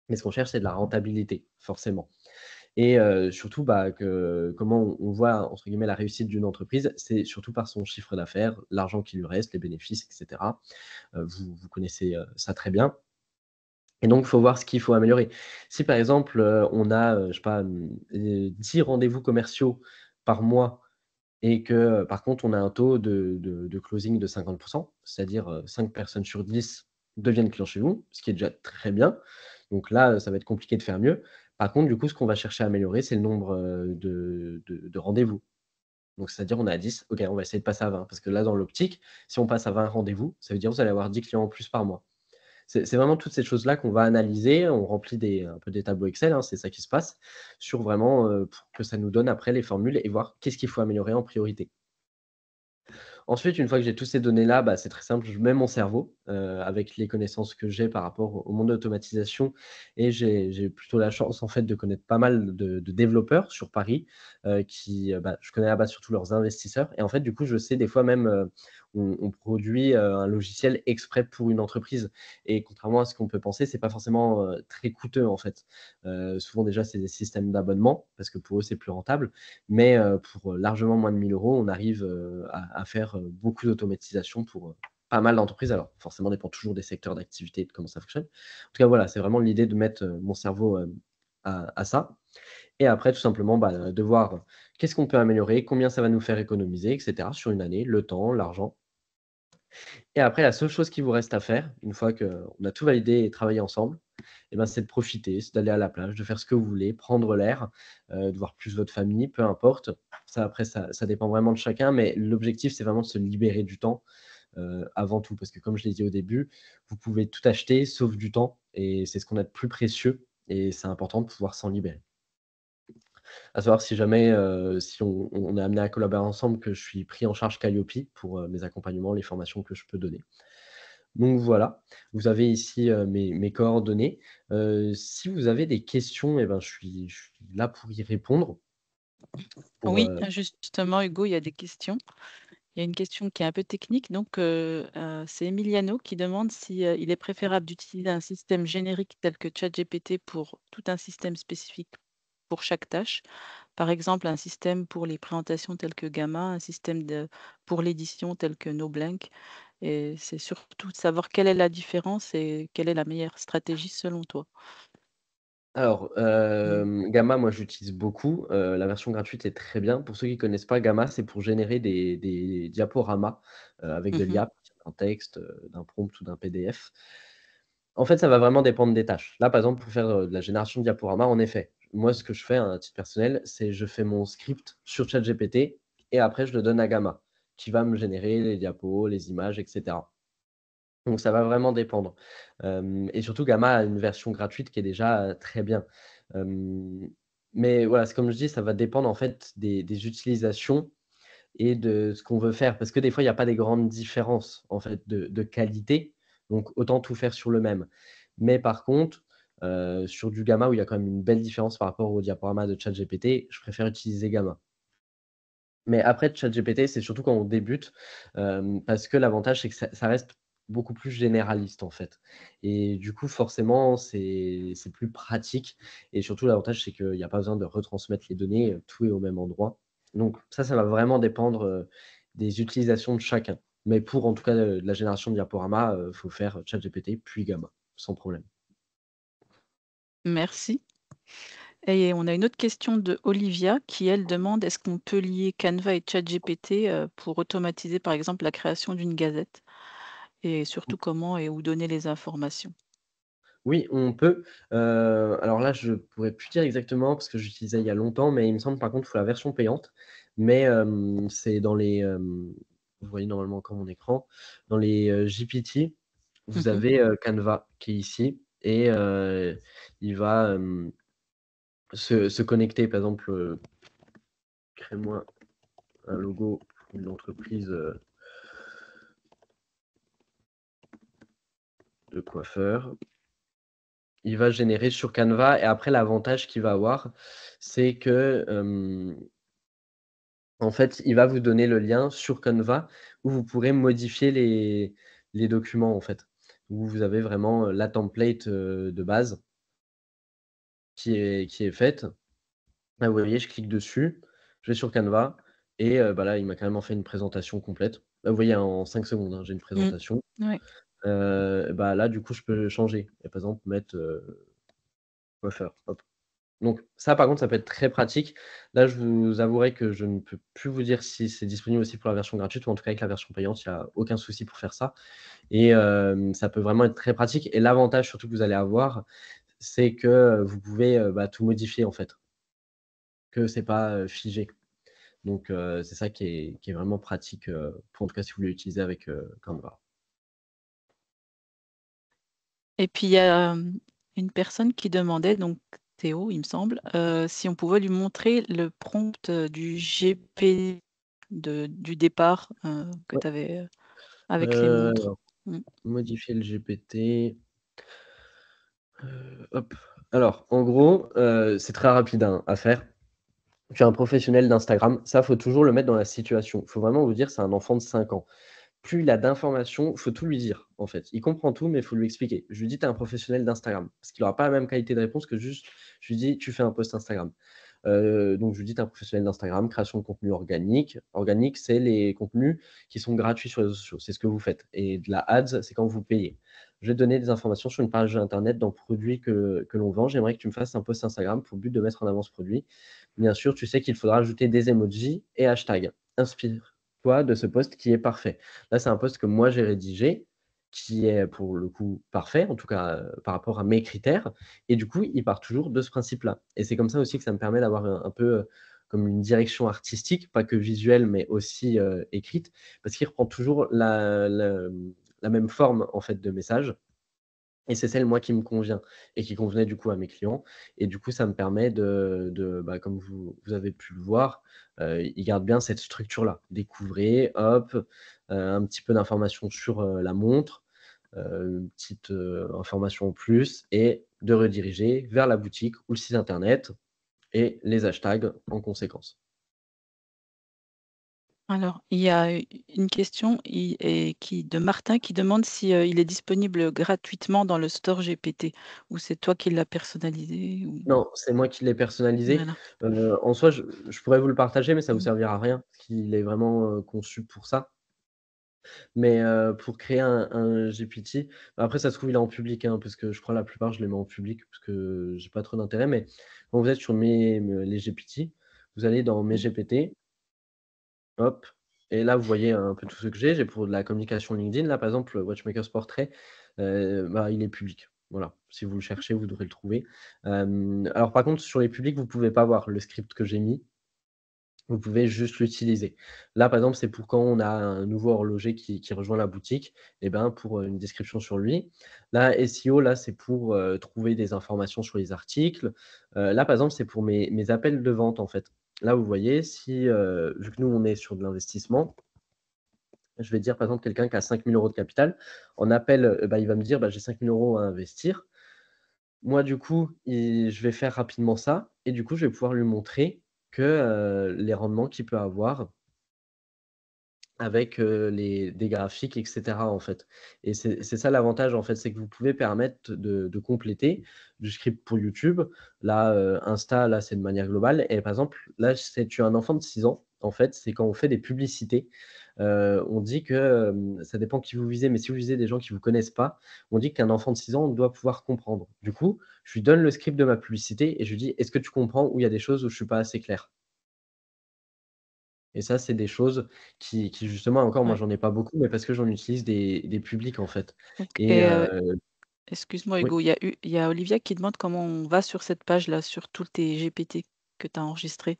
mais ce qu'on cherche, c'est de la rentabilité, forcément. Et surtout, bah, que comment on voit, entre guillemets, «la réussite» d'une entreprise, c'est surtout par son chiffre d'affaires, l'argent qui lui reste, les bénéfices et cetera. Vous connaissez, ça très bien et donc il faut voir ce qu'il faut améliorer. Si par exemple, on a, je sais pas, 10 rendez-vous commerciaux par mois et que, par contre, on a un taux de closing de 50, c'est-à-dire, 5 personnes sur 10 deviennent clients chez vous, ce qui est déjà très bien. Donc là, ça va être compliqué de faire mieux. Par contre, du coup, ce qu'on va chercher à améliorer, c'est le nombre, de rendez-vous. Donc c'est-à-dire, on est à 10, OK, on va essayer de passer à 20 parce que là, dans l'optique, si on passe à 20 rendez-vous, ça veut dire que vous allez avoir 10 clients en plus par mois. C'est vraiment toutes ces choses-là qu'on va analyser. On remplit un peu des tableaux Excel, hein, c'est ça qui se passe, sur vraiment, pour que ça nous donne après les formules et voir qu'est-ce qu'il faut améliorer en priorité. Ensuite, une fois que j'ai tous ces données-là, bah, c'est très simple, je mets mon cerveau, avec les connaissances que j'ai par rapport au monde de l'automatisation et j'ai plutôt la chance, en fait, de connaître pas mal de développeurs sur Paris, bah, je connais à la base surtout leurs investisseurs et en fait, du coup, je sais des fois même, on produit, un logiciel exprès pour une entreprise et contrairement à ce qu'on peut penser, c'est pas forcément, très coûteux, en fait. Souvent déjà, c'est des systèmes d'abonnement parce que pour eux, c'est plus rentable mais pour largement moins de 1 000 €, on arrive, à faire, beaucoup d'automatisation pour, pas mal d'entreprises. Alors forcément, ça dépend toujours des secteurs d'activité et de comment ça fonctionne. En tout cas, voilà, c'est vraiment l'idée de mettre, mon cerveau, à ça et après tout simplement, bah, de voir qu'est-ce qu'on peut améliorer, combien ça va nous faire économiser et cetera sur une année, le temps, l'argent Et après, la seule chose qui vous reste à faire, une fois qu'on a tout validé et travaillé ensemble, et ben, c'est de profiter, c'est d'aller à la plage, de faire ce que vous voulez, prendre l'air, de voir plus votre famille, peu importe. Ça après ça dépend vraiment de chacun, mais l'objectif, c'est vraiment de se libérer du temps, avant tout. Parce que comme je l'ai dit au début, vous pouvez tout acheter sauf du temps et c'est ce qu'on a de plus précieux et c'est important de pouvoir s'en libérer. À savoir si jamais, si on est amené à collaborer ensemble, que je suis pris en charge Calliope pour, mes accompagnements, les formations que je peux donner. Donc voilà, vous avez ici, mes coordonnées. Si vous avez des questions et ben, je suis là pour y répondre, pour, Oui, justement, Hugo, il y a des questions. Il y a une question qui est un peu technique, donc c'est Emiliano qui demande si, il est préférable d'utiliser un système générique tel que ChatGPT pour tout un système spécifique pour chaque tâche. Par exemple, un système pour les présentations tel que Gamma, un système pour l'édition tel que NoBlank. Et c'est surtout de savoir quelle est la différence et quelle est la meilleure stratégie selon toi. alors, Mmh. Gamma, moi, j'utilise beaucoup, la version gratuite est très bien. Pour ceux qui connaissent pas, Gamma, c'est pour générer des diaporamas, avec de Mmh. l'IA, d'un texte, d'un prompt ou d'un PDF. En fait, ça va vraiment dépendre des tâches. Là, par exemple, pour faire, de la génération de diaporamas, en effet, moi, ce que je fais à titre personnel, c'est je fais mon script sur ChatGPT et après je le donne à Gamma, qui va me générer les diapos, les images et cetera. Donc ça va vraiment dépendre. Et surtout Gamma a une version gratuite qui est déjà, très bien. Hem, mais voilà, c'est comme je dis, ça va dépendre en fait des utilisations et de ce qu'on veut faire. Parce que des fois, il y a pas des grandes différences en fait de qualité, donc autant tout faire sur le même. Mais par contre, sur du Gamma où il y a quand même une belle différence par rapport au diaporama de ChatGPT, je préfère utiliser Gamma. Mais après ChatGPT, c'est surtout quand on débute, parce que l'avantage, c'est que ça reste beaucoup plus généraliste, en fait et du coup, forcément, c'est plus pratique et surtout l'avantage, c'est qu'il y a pas besoin de retransmettre les données, tout est au même endroit. Donc ça va vraiment dépendre, des utilisations de chacun. Mais pour, en tout cas, de la génération de diaporamas, faut faire ChatGPT puis Gamma, sans problème. Merci. Et on a une autre question de Olivia qui, elle, demande est-ce qu'on peut lier Canva et ChatGPT, pour automatiser, par exemple, la création d'une gazette? Et surtout comment et où donner les informations? Oui, on peut. Alors là, je pourrais plus dire exactement parce que j'utilisais il y a longtemps, mais il me semble par contre, il faut la version payante. Mais, c'est dans les, vous voyez normalement encore mon écran, dans les, GPT, vous Mmh. avez, Canva qui est ici et il va, se connecter. Par exemple, crée-moi un logo pour une entreprise, de coiffeur. Il va générer sur Canva et après l'avantage qu'il va avoir, c'est que, en fait, il va vous donner le lien sur Canva où vous pourrez modifier les documents, en fait. Où vous avez vraiment, la template, de base qui est faite. Là, vous voyez, je clique dessus, je vais sur Canva et bah, là, il m'a carrément fait une présentation complète. Là, vous voyez, en 5 secondes, hein, j'ai une Mmh. présentation. Ouais. Bah, là, du coup, je peux changer et par exemple mettre, coiffeur, hop. Donc ça, par contre, ça peut être très pratique. Là, je vous avouerai que je ne peux plus vous dire si c'est disponible aussi pour la version gratuite ou en tout cas avec la version payante, il y a aucun souci pour faire ça et ça peut vraiment être très pratique et l'avantage surtout que vous allez avoir, c'est que, vous pouvez, bah, tout modifier en fait, que c'est pas, figé. Donc c'est ça qui est vraiment pratique, pour en tout cas si vous voulez l'utiliser avec, Canva. Et puis il y a, une personne qui demandait, donc Théo, il me semble, si on pouvait lui montrer le prompt, du GP du départ, que Ouais, tu avais, avec les montres. alors Mmh. modifier le GPT. Hop. Alors, en gros, c'est très rapide, hein, à faire. Tu es un professionnel d'Instagram, ça, faut toujours le mettre dans la situation. Faut vraiment vous dire, c'est un enfant de 5 ans. Plus il a d'informations, faut tout lui dire, en fait. Il comprend tout, mais il faut lui expliquer. Je lui dis: «Tu es un professionnel d'Instagram», parce qu'il aura pas la même qualité de réponse que juste, je lui dis: «Tu fais un post Instagram». Donc je lui dis: «Tu es un professionnel d'Instagram, création de contenu organique». Organique, c'est les contenus qui sont gratuits sur les réseaux sociaux, c'est ce que vous faites et de la ads, c'est quand vous payez. Je vais te donner des informations sur une page internet d'un produit que l'on vend. J'aimerais que tu me fasses un post Instagram pour le but de mettre en avant ce produit. Bien sûr, tu sais qu'il faudra ajouter des emojis et hashtags. Inspire. toi de ce post qui est parfait. Là, c'est un post que moi j'ai rédigé, qui est pour le coup parfait, en tout cas, par rapport à mes critères et du coup, il part toujours de ce principe-là et c'est comme ça aussi que ça me permet d'avoir un peu, comme une direction artistique, pas que visuelle, mais aussi, écrite, parce qu'il reprend toujours la même forme, en fait, de message et c'est celle, moi, qui me convient et qui convenait, du coup, à mes clients et du coup, ça me permet bah, comme vous avez pu le voir, il garde bien cette structure-là. Découvrez, hop, un petit peu d'informations sur, la montre, une petite, information en plus et de rediriger vers la boutique ou le site internet et les hashtags en conséquence. Alors, il y a une question de Martin qui demande si, il est disponible gratuitement dans le store GPT ou c'est toi qui l'as personnalisé ou Non, c'est moi qui l'ai personnalisé. voilà. En soi, je pourrais vous le partager, mais ça vous Mmh. servira à rien, parce qu'il est vraiment, conçu pour ça. Mais, pour créer un GPT, bah, après ça se trouve il est en public, hein, parce que je crois la plupart je les mets en public parce que j'ai pas trop d'intérêt, mais quand vous êtes sur les GPT, vous allez dans mes Mmh. GPT, hop et là vous voyez un peu tout ce que j'ai. J'ai pour de la communication LinkedIn, là par exemple, Watchmakers Portrait, bah, il est public. Voilà, si vous le cherchez, vous devrez le trouver. Alors par contre sur les publics, vous pouvez pas voir le script que j'ai mis. Vous pouvez juste l'utiliser. Là, par exemple, c'est pour quand on a un nouveau horloger qui rejoint la boutique et ben, pour, une description sur lui. Là, SEO, là, c'est pour, trouver des informations sur les articles. Là, par exemple, c'est pour mes appels de vente, en fait. Là, vous voyez, si, vu que nous, on est sur de l'investissement, je vais dire, par exemple, quelqu'un qui a 5 000 € de capital, en appel, bah, il va me dire: «Bah, j'ai 5 000 € à investir». Moi, du coup, je vais faire rapidement ça et du coup, je vais pouvoir lui montrer que, les rendements qu'il peut avoir avec, des graphiques et cetera, en fait et c'est ça l'avantage, en fait, c'est que vous pouvez permettre de compléter du script pour YouTube. Là, Insta, là, c'est de manière globale et par exemple, là, c'est tu as un enfant de 6 ans, en fait, c'est quand on fait des publicités, on dit que, ça dépend qui vous visez, mais si vous visez des gens qui vous connaissent pas, on dit qu'un enfant de 6 ans doit pouvoir comprendre. Du coup, je lui donne le script de ma publicité et je lui dis: «Est-ce que tu comprends?» ou «Il y a des choses où je suis pas assez clair?» Et ça, c'est des choses qui justement encore moi Ouais. j'en ai pas beaucoup, mais parce que j'en utilise des publics en fait Donc et excuse-moi oui, Hugo, il y a Olivia qui demande comment on va sur cette page-là, sur tous tes GPT que tu as enregistrés.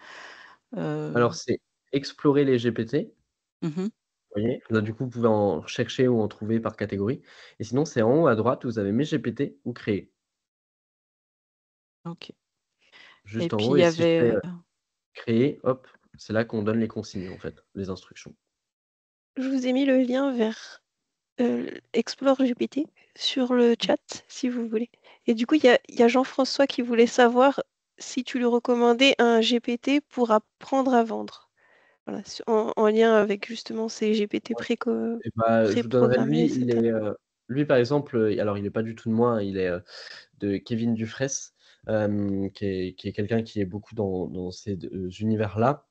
alors Heu, c'est explorer les GPT, mmh vous voyez? Là, du coup, vous pouvez en chercher ou en trouver par catégorie et sinon c'est en haut à droite, vous avez mes GPT ou créer, OK et juste en puis haut il y et si je avait, fais, créer, hop, c'est là qu'on donne les consignes en fait, les instructions. Je vous ai mis le lien vers, Explore GPT sur le chat, si vous voulez. Et du coup, il y a Jean-François qui voulait savoir si tu lui recommandais un GPT pour apprendre à vendre. Voilà, en lien avec justement ces GPT Et bah, je vous donnerai préprogrammés lui, et il cetera. est, lui par exemple, alors il est pas du tout de moi, hein, il est, de Kevin Dufraisse, qui est quelqu'un qui est beaucoup dans ces univers-là.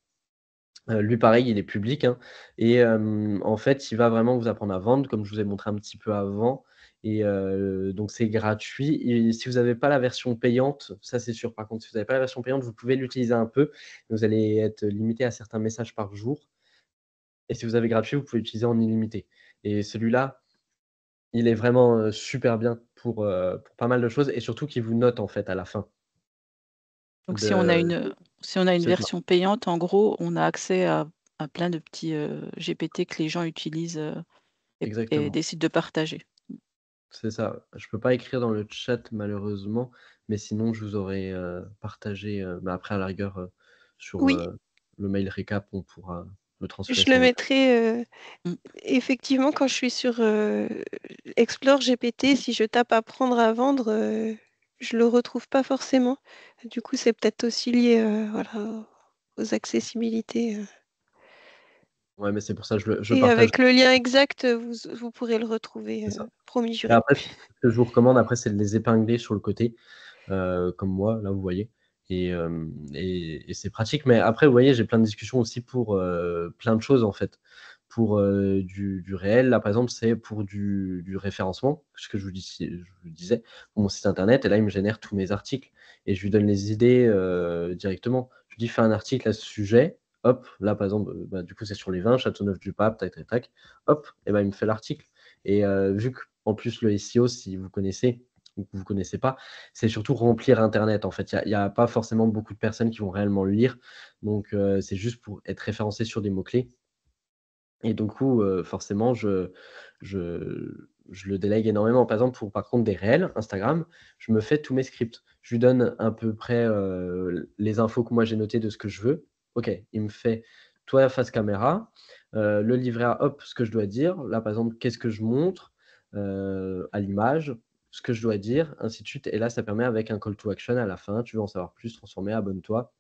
Lui pareil, il est public, hein et en fait, il va vraiment vous apprendre à vendre comme je vous ai montré un petit peu avant et donc c'est gratuit et si vous avez pas la version payante, ça c'est sûr par contre, si vous avez pas la version payante, vous pouvez l'utiliser un peu. Vous allez être limité à certains messages par jour et si vous avez gratuit, vous pouvez l'utiliser en illimité et celui-là, il est vraiment, super bien pour pas mal de choses et surtout qui vous note en fait à la fin donc de si on a une c'est ça, version payante, en gros, on a accès à plein de petits, GPT que les gens utilisent, et exactement. décident de partager. C'est ça. Je peux pas écrire dans le chat malheureusement, mais sinon je vous aurais, partagé, bah, après à la rigueur, sur, Oui, le mail récap, on pourra le transférer je sans le aucun. mettrai, Mmh. effectivement quand je suis sur, Explore GPT, si je tape «apprendre à vendre», je le retrouve pas forcément. Du coup, c'est peut-être aussi lié, voilà, aux accessibilités, Ouais, mais c'est pour ça que je le et partage, avec le lien exact, vous pourrez le retrouver, c'est ça. promis Et juré. après, ce que je vous recommande après, c'est de les épingler sur le côté, comme moi, là, vous voyez et c'est pratique. Mais après, vous voyez, j'ai plein de discussions aussi pour, plein de choses, en fait. Pour, du réel, là, par exemple, c'est pour du référencement, ce que je vous disais, pour mon site internet et là, il me génère tous mes articles et je lui donne les idées, directement. Je lui dis: «Fais un article à ce sujet», hop, là par exemple, du coup c'est sur les vins, Châteauneuf-du-Pape, tac, tac, tac, hop, et il me fait l'article. Et vu qu'en plus le SEO, si vous connaissez ou que vous connaissez pas, c'est surtout remplir internet en fait. Il y a pas forcément beaucoup de personnes qui vont réellement le lire, donc c'est juste pour être référencé sur des mots-clés. Et du coup, forcément, je le délègue énormément. Par contre, des réels Instagram, je me fais tous mes scripts. Je lui donne à peu près, les infos que moi j'ai notées de ce que je veux. OK, il me fait: «Toi, face caméra, le livret A, hop, ce que je dois dire. Là, par exemple, qu'est-ce que je montre, à l'image, ce que je dois dire, ainsi de suite». Et là, ça permet avec un call to action à la fin: «Tu veux en savoir plus, transformer, abonne-toi».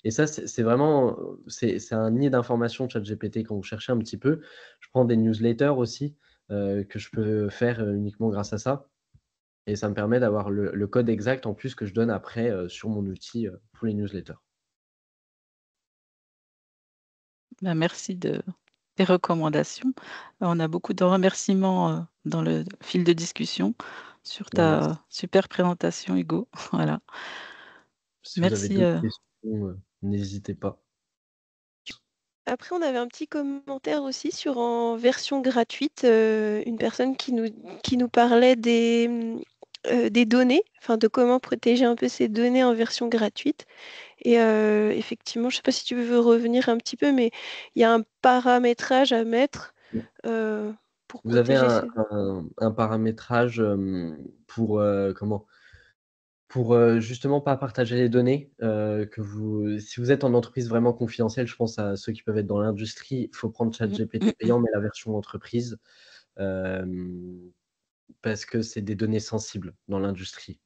Et ça, c'est vraiment, c'est un nid d'informations ChatGPT quand vous cherchez un petit peu. Je prends des newsletters aussi, que je peux faire, uniquement grâce à ça, et ça me permet d'avoir le code exact en plus que je donne après, sur mon outil, pour les newsletters. Bah, merci de tes recommandations. On a beaucoup de remerciements, dans le fil de discussion sur Bah, merci. ta super présentation, Hugo. Voilà. Si vous avez Merci, d'autres questions, n'hésitez pas. Après, on avait un petit commentaire aussi sur en version gratuite, une personne qui nous parlait des données, enfin de comment protéger un peu ces données en version gratuite. Et effectivement, je sais pas si tu veux revenir un petit peu, mais il y a un paramétrage à mettre, pour Vous avez protéger un ces un paramétrage, pour, comment? Pour, justement pas partager les données, si vous êtes en entreprise vraiment confidentielle, je pense à ceux qui peuvent être dans l'industrie, il faut prendre mmh, ChatGPT payant, mais la version entreprise, hem, parce que c'est des données sensibles dans l'industrie.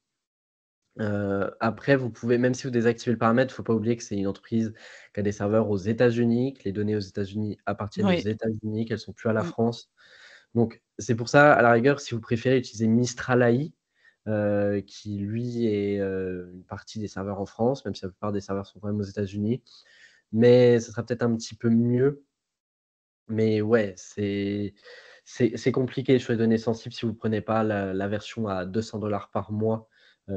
Après vous pouvez, même si vous désactivez le paramètre, il faut pas oublier que c'est une entreprise qui a des serveurs aux États-Unis, que les données aux États-Unis appartiennent aux oui, États-Unis, qu'elles sont plus à la mmh, France. Donc c'est pour ça, à la rigueur, si vous préférez utiliser Mistral AI, qui lui est, une partie des serveurs en France, même si la plupart des serveurs sont quand même aux États-Unis. Mais ça sera peut-être un petit peu mieux. Mais ouais, c'est compliqué sur les données sensibles si vous prenez pas la version à 200 par mois, mmh,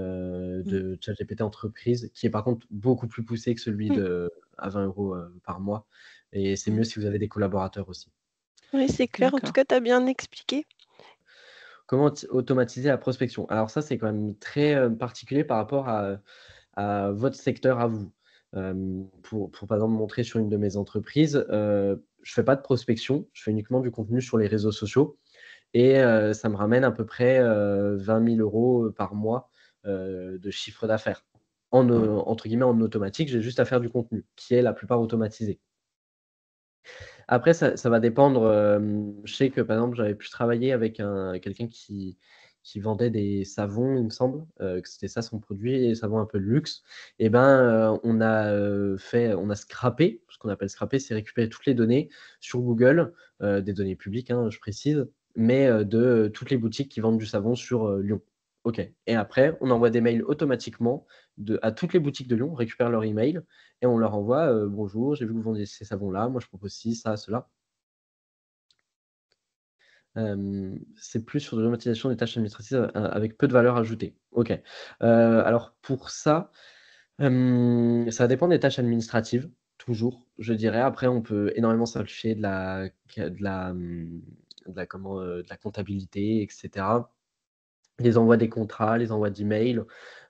de ChatGPT Entreprise, qui est par contre beaucoup plus poussé que celui mmh, de à 20 € par mois, et c'est mmh, mieux si vous avez des collaborateurs aussi. oui, c'est clair. En tout d'accord. cas, tu as bien expliqué. Comment automatiser la prospection? Alors ça, c'est quand même très, particulier par rapport à votre secteur à vous. Pour par exemple montrer sur une de mes entreprises, je fais pas de prospection, je fais uniquement du contenu sur les réseaux sociaux, et ça me ramène à peu près, 20 000 € par mois, de chiffre d'affaires. Entre guillemets «en automatique», j'ai juste à faire du contenu, qui est la plupart automatisé. Après ça va dépendre, je sais que par exemple, j'avais pu travailler avec quelqu'un qui vendait des savons, il me semble, que c'était ça son produit, des savons un peu de luxe. Et ben, on a scrapé, ce qu'on appelle scraper, c'est récupérer toutes les données sur Google, des données publiques, hein, je précise, mais de toutes les boutiques qui vendent du savon sur, Lyon. OK, et après on envoie des mails automatiquement à toutes les boutiques de Lyon, on récupère leur email et on leur envoie, «Bonjour, j'ai vu que vous vendez ces savons-là, moi je propose ci, ça, cela». C'est plus sur de l'automatisation des tâches administratives, avec peu de valeur ajoutée. OK. Alors pour ça, ça dépend des tâches administratives, toujours, je dirais. Après on peut énormément simplifier de la comptabilité, et cetera. Les envois des contrats, les envois d'emails,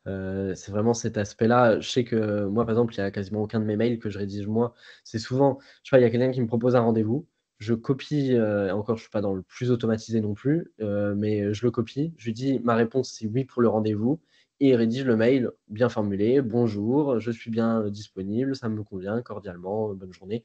c'est vraiment cet aspect-là. Je sais que moi, par exemple, il y a quasiment aucun de mes mails que je rédige moi. C'est souvent, je sais pas, il y a quelqu'un qui me propose un rendez-vous, je copie, et encore je suis pas dans le plus automatisé non plus, mais je le copie, je lui dis: «Ma réponse, c'est oui pour le rendez-vous», et il rédige le mail bien formulé: «Bonjour, je suis bien, disponible, ça me convient cordialement, bonne journée».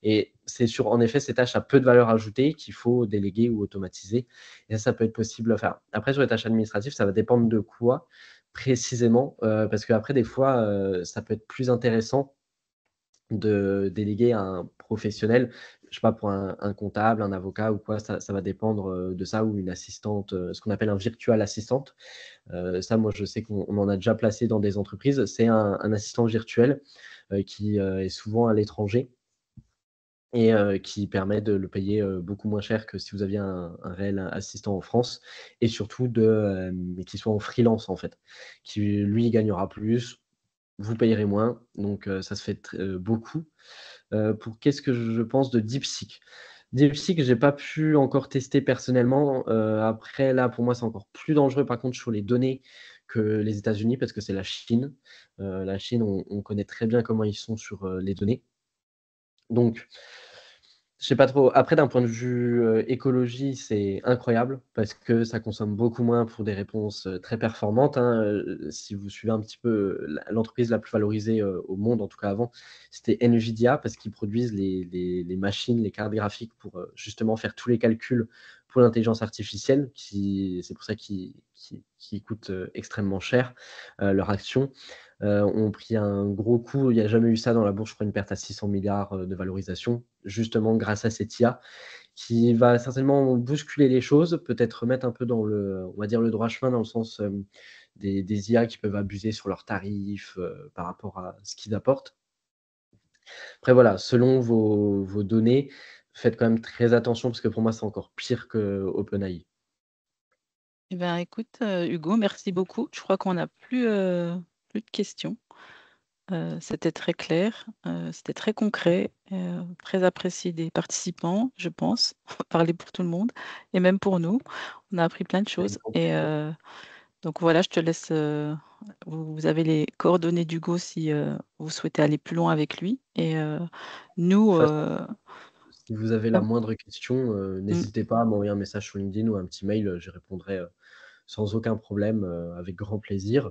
Et c'est sur, en effet, ces tâches à peu de valeur ajoutée qu'il faut déléguer ou automatiser, et ça peut être possible à faire. Après sur les tâches administratives, ça va dépendre de quoi précisément, parce qu'après des fois, ça peut être plus intéressant de déléguer à un professionnel. Je sais pas, pour un comptable, un avocat ou quoi, ça va dépendre, de ça, ou une assistante, ce qu'on appelle un virtual assistant. Ça, moi, je sais qu'on en a déjà placé dans des entreprises. C'est un assistant virtuel, qui, est souvent à l'étranger, et qui permet de le payer, beaucoup moins cher que si vous aviez un réel assistant en France, et surtout qui soit en freelance, en fait. Qui lui gagnera plus. vous payerez moins, donc ça se fait beaucoup. Pour qu'est-ce que je pense de DeepSeek? DeepSeek, j'ai pas pu encore tester personnellement, après là, pour moi, c'est encore plus dangereux par contre sur les données que les États-Unis parce que c'est la Chine. La Chine, on connaît très bien comment ils sont sur, les données. Donc je sais pas trop. Après, d'un point de vue, écologie, c'est incroyable parce que ça consomme beaucoup moins pour des réponses, très performantes, hein. Si vous suivez un petit peu, l'entreprise la plus valorisée, au monde, en tout cas avant, c'était Nvidia parce qu'ils produisent les machines, les cartes graphiques pour, justement faire tous les calculs pour l'intelligence artificielle c'est pour ça qu'ils coûtent, extrêmement cher, leurs actions, ont pris un gros coup. Il y a jamais eu ça dans la bourse, je crois une perte à 600 milliards de valorisation, justement grâce à cette IA qui va certainement bousculer les choses, peut-être remettre un peu dans on va dire le droit chemin dans le sens, des IA qui peuvent abuser sur leurs tarifs, par rapport à ce qu'ils apportent. Après voilà, selon vos données, faites quand même très attention parce que pour moi, c'est encore pire que OpenAI. Eh ben, écoute, Hugo, merci beaucoup. Je crois qu'on n'a plus de questions. C'était très clair, c'était très concret, très apprécié des participants, je pense. Parler pour tout le monde et même pour nous. On a appris plein de Avec choses grand et plaisir. donc voilà, je te laisse, vous avez les coordonnées d'Hugo si, vous souhaitez aller plus loin avec lui et De nous, toute façon, si vous avez la on moindre question, mmh. n'hésitez pas à m'envoyer un message sur LinkedIn ou un petit mail, j'y répondrai, sans aucun problème, avec grand plaisir.